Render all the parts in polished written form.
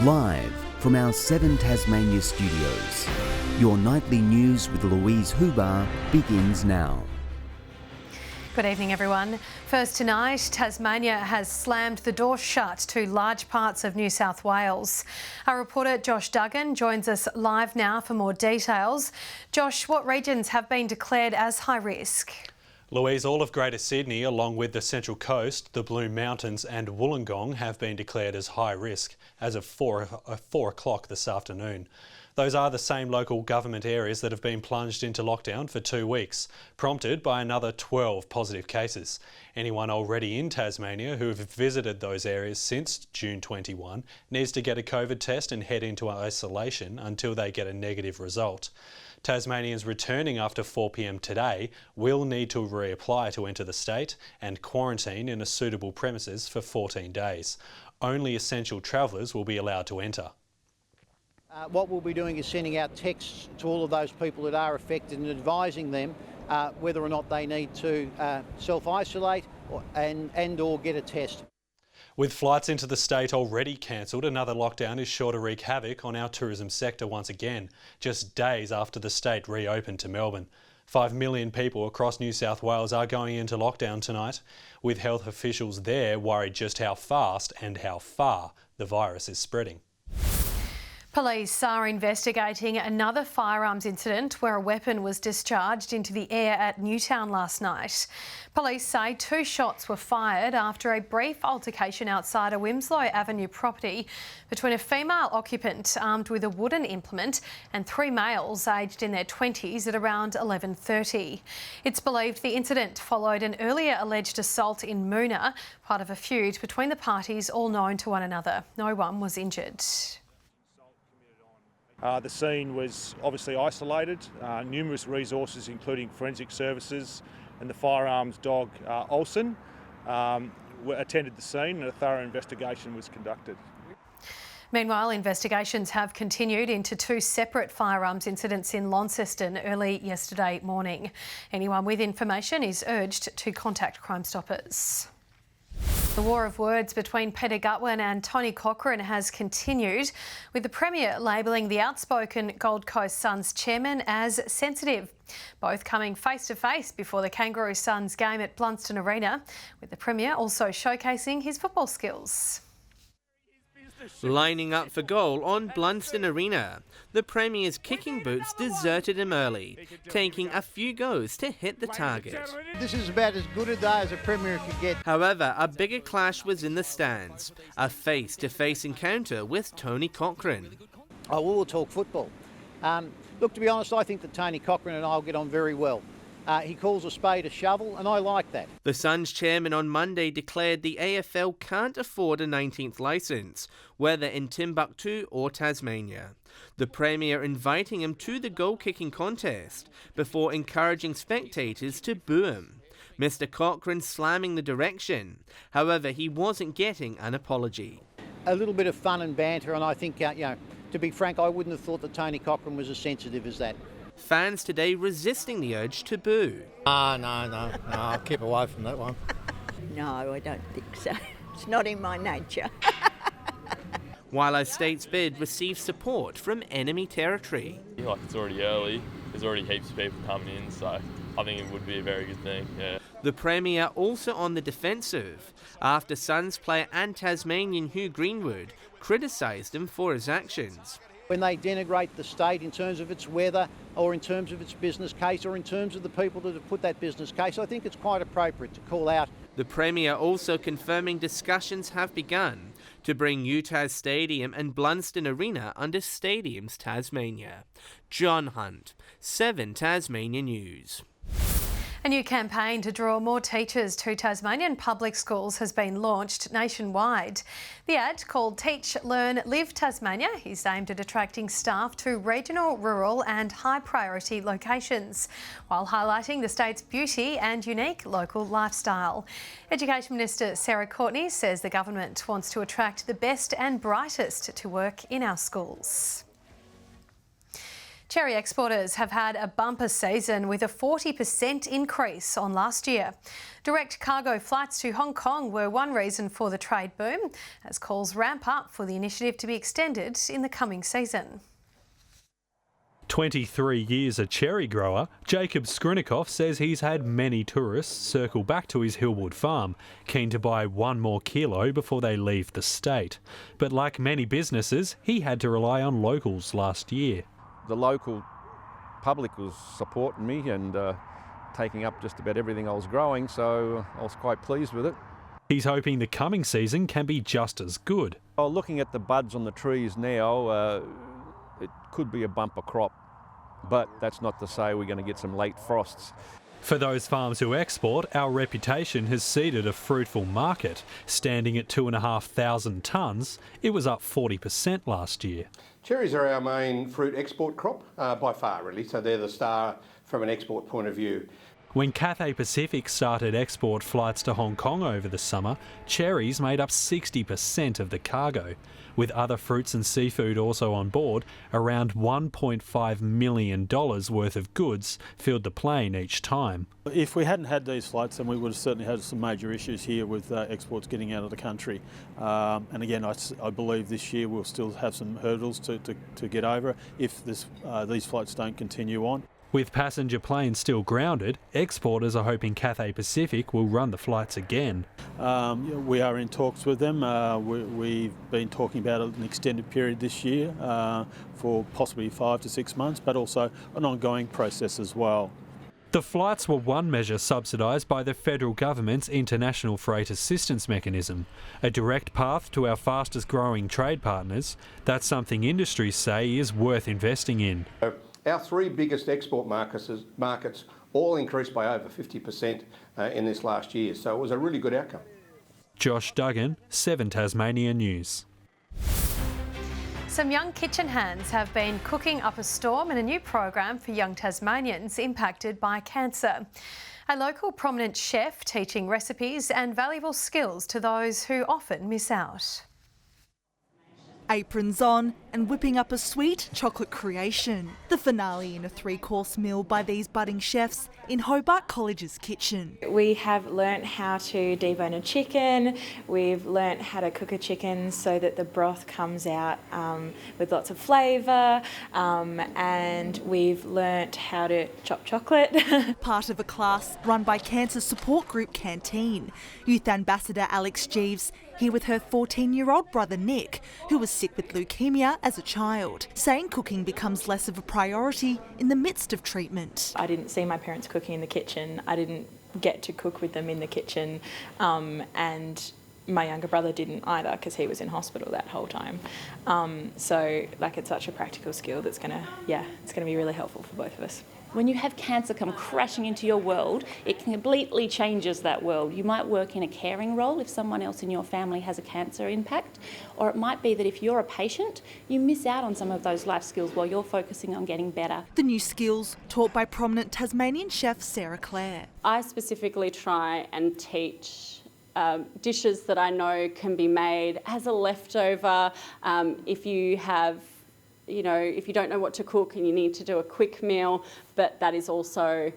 Live from our 7 Tasmania studios, your nightly news with Louise Huber begins now. Good evening, everyone. First tonight, Tasmania has slammed the door shut to large parts of New South Wales. Our reporter Josh Duggan joins us live now for more details. Josh, what regions have been declared as high risk? Louise, all of Greater Sydney, along with the Central Coast, the Blue Mountains and Wollongong have been declared as high risk as of 4 o'clock this afternoon. Those are the same local government areas that have been plunged into lockdown for 2 weeks, prompted by another 12 positive cases. Anyone already in Tasmania who have visited those areas since June 21 needs to get a COVID test and head into isolation until they get a negative result. Tasmanians returning after 4 p.m. today will need to reapply to enter the state and quarantine in a suitable premises for 14 days. Only essential travellers will be allowed to enter. What we'll be doing is sending out texts to all of those people that are affected and advising them whether or not they need to self-isolate and or get a test. With flights into the state already cancelled, another lockdown is sure to wreak havoc on our tourism sector once again, just days after the state reopened to Melbourne. 5 million people across New South Wales are going into lockdown tonight, with health officials there worried just how fast and how far the virus is spreading. Police are investigating another firearms incident where a weapon was discharged into the air at Newtown last night. Police say 2 shots were fired after a brief altercation outside a Wilmslow Avenue property between a female occupant armed with a wooden implement and 3 males aged in their 20s at around 11:30. It's believed the incident followed an earlier alleged assault in Moona, part of a feud between the parties all known to one another. No one was injured. The scene was obviously isolated. Numerous resources, including forensic services and the firearms dog Olsen, attended the scene and a thorough investigation was conducted. Meanwhile, investigations have continued into 2 separate firearms incidents in Launceston early yesterday morning. Anyone with information is urged to contact Crime Stoppers. The war of words between Peter Gutwein and Tony Cochrane has continued, with the Premier labelling the outspoken Gold Coast Suns chairman as sensitive. Both coming face to face before the Kangaroo Suns game at Blunston Arena, with the Premier also showcasing his football skills. Lining up for goal on Blunston Arena, the Premier's kicking boots deserted him early, taking a few goes to hit the target. This is about as good a day as a Premier could get. However, a bigger clash was in the stands, a face-to-face encounter with Tony Cochrane. Oh, we'll talk football. Look, to be honest, I think that Tony Cochrane and I will get on very well. He calls a spade a shovel, and I like that. The Suns chairman on Monday declared the AFL can't afford a 19th licence, whether in Timbuktu or Tasmania. The Premier inviting him to the goal-kicking contest before encouraging spectators to boo him. Mr Cochrane slamming the direction. However, he wasn't getting an apology. A little bit of fun and banter, and I think, to be frank, I wouldn't have thought that Tony Cochrane was as sensitive as that. Fans today resisting the urge to boo. No, I'll keep away from that one. No, I don't think so. It's not in my nature. While our state's bid receives support from enemy territory. Like, it's already early, there's already heaps of people coming in, so I think it would be a very good thing, yeah. The Premier also on the defensive after Suns player and Tasmanian Hugh Greenwood criticised him for his actions. When they denigrate the state in terms of its weather or in terms of its business case or in terms of the people that have put that business case, I think it's quite appropriate to call out. The Premier also confirming discussions have begun to bring Utah's Stadium and Blunston Arena under Stadiums Tasmania. John Hunt, 7 Tasmania News. A new campaign to draw more teachers to Tasmanian public schools has been launched nationwide. The ad, called Teach, Learn, Live Tasmania, is aimed at attracting staff to regional, rural and high priority locations, while highlighting the state's beauty and unique local lifestyle. Education Minister Sarah Courtney says the government wants to attract the best and brightest to work in our schools. Cherry exporters have had a bumper season with a 40% increase on last year. Direct cargo flights to Hong Kong were one reason for the trade boom, as calls ramp up for the initiative to be extended in the coming season. 23 years a cherry grower, Jacob Skrinikoff says he's had many tourists circle back to his Hillwood farm, keen to buy one more kilo before they leave the state. But like many businesses, he had to rely on locals last year. The local public was supporting me and taking up just about everything I was growing, so I was quite pleased with it. He's hoping the coming season can be just as good. Oh, looking at the buds on the trees now, it could be a bumper crop, but that's not to say we're going to get some late frosts. For those farms who export, our reputation has seeded a fruitful market. Standing at 2,500 tonnes, it was up 40% last year. Cherries are our main fruit export crop, by far really, so they're the star from an export point of view. When Cathay Pacific started export flights to Hong Kong over the summer, cherries made up 60% of the cargo. With other fruits and seafood also on board, around $1.5 million worth of goods filled the plane each time. If we hadn't had these flights, then we would have certainly had some major issues here with exports getting out of the country. And again, I believe this year we'll still have some hurdles to get over if these flights don't continue on. With passenger planes still grounded, exporters are hoping Cathay Pacific will run the flights again. We are in talks with them. We've been talking about an extended period this year for possibly 5 to 6 months, but also an ongoing process as well. The flights were one measure subsidised by the federal government's International Freight Assistance Mechanism, a direct path to our fastest growing trade partners. That's something industries say is worth investing in. Our three biggest export markets all increased by over 50% in this last year, so it was a really good outcome. Josh Duggan, 7 Tasmania News. Some young kitchen hands have been cooking up a storm in a new program for young Tasmanians impacted by cancer. A local prominent chef teaching recipes and valuable skills to those who often miss out. Aprons on and whipping up a sweet chocolate creation. The finale in a 3-course meal by these budding chefs in Hobart College's kitchen. We have learnt how to debone a chicken, we've learnt how to cook a chicken so that the broth comes out with lots of flavour, and we've learnt how to chop chocolate. Part of a class run by cancer support group Canteen. Youth Ambassador Alex Jeeves here with her 14-year-old brother Nick, who was sick with leukemia as a child, saying cooking becomes less of a priority in the midst of treatment. I didn't see my parents cooking in the kitchen, I didn't get to cook with them in the kitchen, and my younger brother didn't either because he was in hospital that whole time. So it's such a practical skill that's it's gonna be really helpful for both of us. When you have cancer come crashing into your world, it completely changes that world. You might work in a caring role if someone else in your family has a cancer impact, or it might be that if you're a patient, you miss out on some of those life skills while you're focusing on getting better. The new skills taught by prominent Tasmanian chef Sarah Clare. I specifically try and teach dishes that I know can be made as a leftover. If you have if you don't know what to cook and you need to do a quick meal, but that is also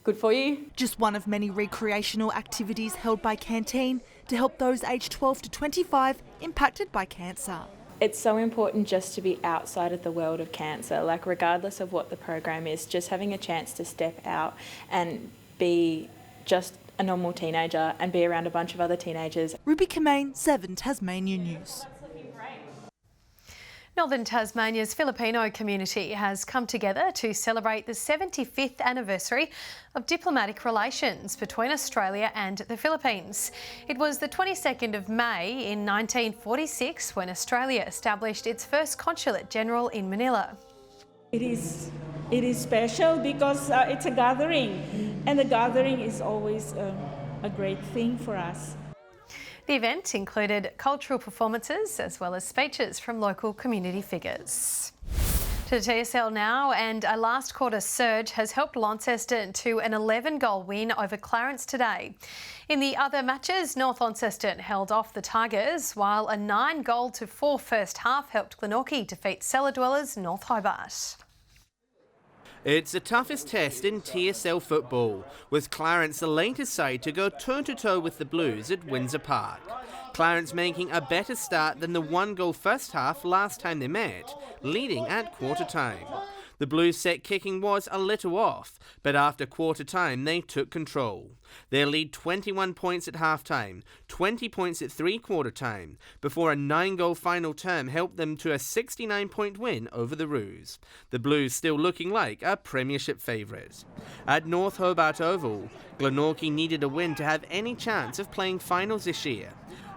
good for you. Just one of many recreational activities held by Canteen to help those aged 12 to 25 impacted by cancer. It's so important just to be outside of the world of cancer, regardless of what the program is, just having a chance to step out and be just a normal teenager and be around a bunch of other teenagers. Ruby Kamane, 7 Tasmania News. Northern Tasmania's Filipino community has come together to celebrate the 75th anniversary of diplomatic relations between Australia and the Philippines. It was the 22nd of May in 1946 when Australia established its first consulate general in Manila. It is special because it's a gathering, and the gathering is always a great thing for us. The event included cultural performances as well as speeches from local community figures. To the TSL now, and a last quarter surge has helped Launceston to an 11-goal win over Clarence today. In the other matches, North Launceston held off the Tigers, while a 9-4 first half helped Glenorchy defeat cellar dwellers North Hobart. It's the toughest test in TSL football, with Clarence the latest side to go toe-to-toe with the Blues at Windsor Park. Clarence making a better start than the one-goal first half last time they met, leading at quarter-time. The Blues' set kicking was a little off, but after quarter-time they took control. Their lead 21 points at half-time, 20 points at three-quarter-time, before a 9-goal final term helped them to a 69-point win over the Roos. The Blues still looking like a premiership favourite. At North Hobart Oval, Glenorchy needed a win to have any chance of playing finals this year.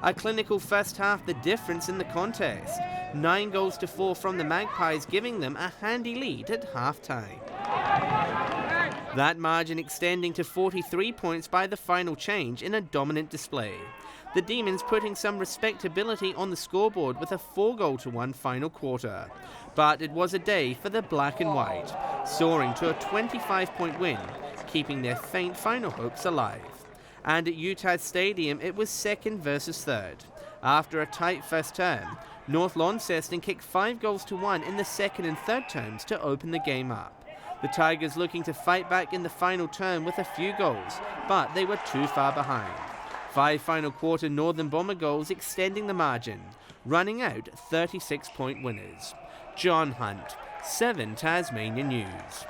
A clinical first half the difference in the contest. 9 goals to 4 from the Magpies, giving them a handy lead at half-time. That margin extending to 43 points by the final change in a dominant display. The Demons putting some respectability on the scoreboard with a 4-goal-to-1 final quarter. But it was a day for the black and white, soaring to a 25-point win, keeping their faint final hopes alive. And at Utah Stadium, it was second versus third. After a tight first term, North Launceston kicked 5 goals to 1 in the second and third terms to open the game up. The Tigers looking to fight back in the final term with a few goals, but they were too far behind. 5 final quarter Northern Bomber goals extending the margin, running out 36-point winners. John Hunt, 7 Tasmania News.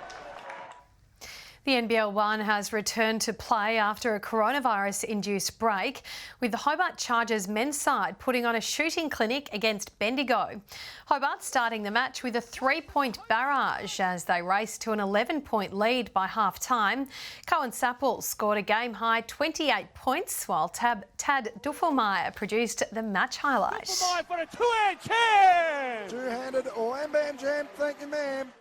The NBL1 has returned to play after a coronavirus-induced break, with the Hobart Chargers men's side putting on a shooting clinic against Bendigo. Hobart starting the match with a 3-point barrage as they raced to an 11-point lead by half-time. Cohen Sapple scored a game-high 28 points, while Tad Duffelmeyer produced the match highlight. Duffelmeyer for a two-hand jam! Two-handed wham bam jam, thank you ma'am.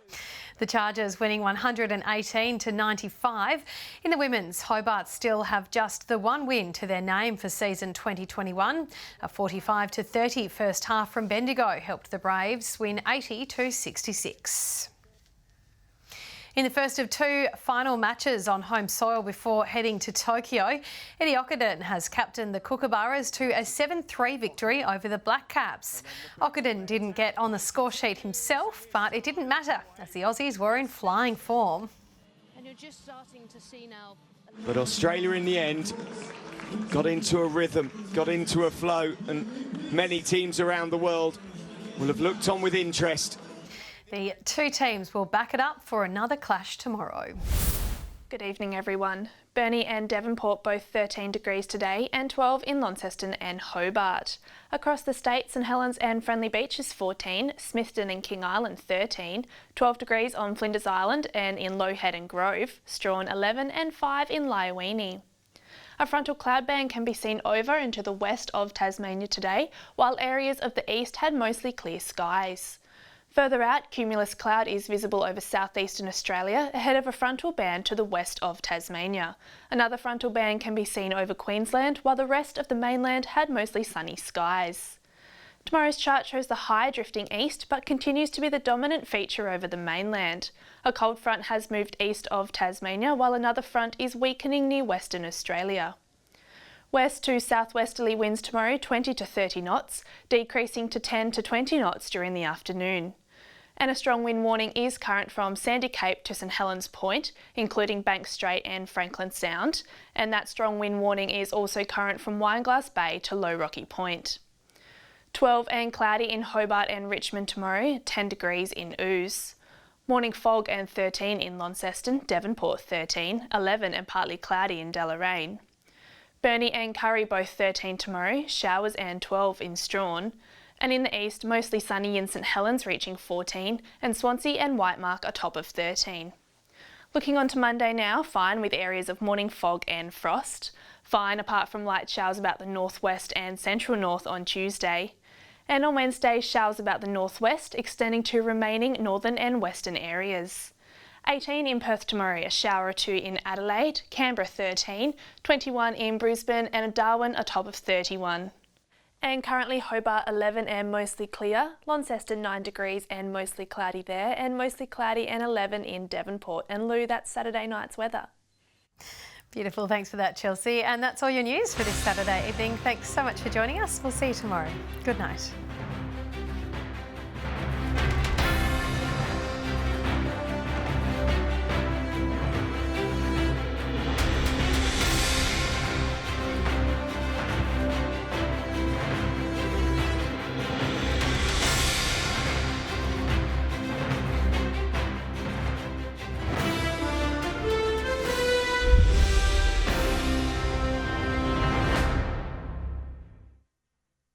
The Chargers winning 118-95. In the women's, Hobart still have just the one win to their name for season 2021. A 45-30 first half from Bendigo helped the Braves win 80-66. In the first of 2 final matches on home soil before heading to Tokyo, Eddie Ockenden has captained the Kookaburras to a 7-3 victory over the Black Caps. Ockenden didn't get on the score sheet himself, but it didn't matter as the Aussies were in flying form. And you're just starting to see now. But Australia in the end got into a rhythm, got into a flow, and many teams around the world will have looked on with interest. The 2 teams will back it up for another clash tomorrow. Good evening, everyone. Burnie and Devonport both 13 degrees today and 12 in Launceston and Hobart. Across the state, St Helens and Friendly Beach is 14, Smithton and King Island 13, 12 degrees on Flinders Island and in Low Head and Grove, Strawn 11 and 5 in Lyowini. A frontal cloud band can be seen over and to the west of Tasmania today, while areas of the east had mostly clear skies. Further out, cumulus cloud is visible over southeastern Australia ahead of a frontal band to the west of Tasmania. Another frontal band can be seen over Queensland, while the rest of the mainland had mostly sunny skies. Tomorrow's chart shows the high drifting east, but continues to be the dominant feature over the mainland. A cold front has moved east of Tasmania, while another front is weakening near Western Australia. West to southwesterly winds tomorrow 20 to 30 knots, decreasing to 10 to 20 knots during the afternoon. And a strong wind warning is current from Sandy Cape to St Helens Point, including Bank Strait and Franklin Sound, and that strong wind warning is also current from Wineglass Bay to Low Rocky Point. 12 and cloudy in Hobart and Richmond tomorrow, 10 degrees in Ouse. Morning fog and 13 in Launceston, Devonport 13, 11 and partly cloudy in Deloraine. Burnie and Curry both 13 tomorrow, showers and 12 in Strawn. And in the east, mostly sunny in St Helens reaching 14, and Swansea and Whitemark are top of 13. Looking on to Monday now, fine with areas of morning fog and frost. Fine apart from light showers about the northwest and central north on Tuesday. And on Wednesday, showers about the northwest, extending to remaining northern and western areas. 18 in Perth tomorrow, a shower or 2 in Adelaide, Canberra 13, 21 in Brisbane and Darwin a top of 31. And currently Hobart 11 and mostly clear, Launceston 9 degrees and mostly cloudy there, and mostly cloudy and 11 in Devonport. And Lou, that's Saturday night's weather. Beautiful, thanks for that, Chelsea. And that's all your news for this Saturday evening. Thanks so much for joining us. We'll see you tomorrow. Good night.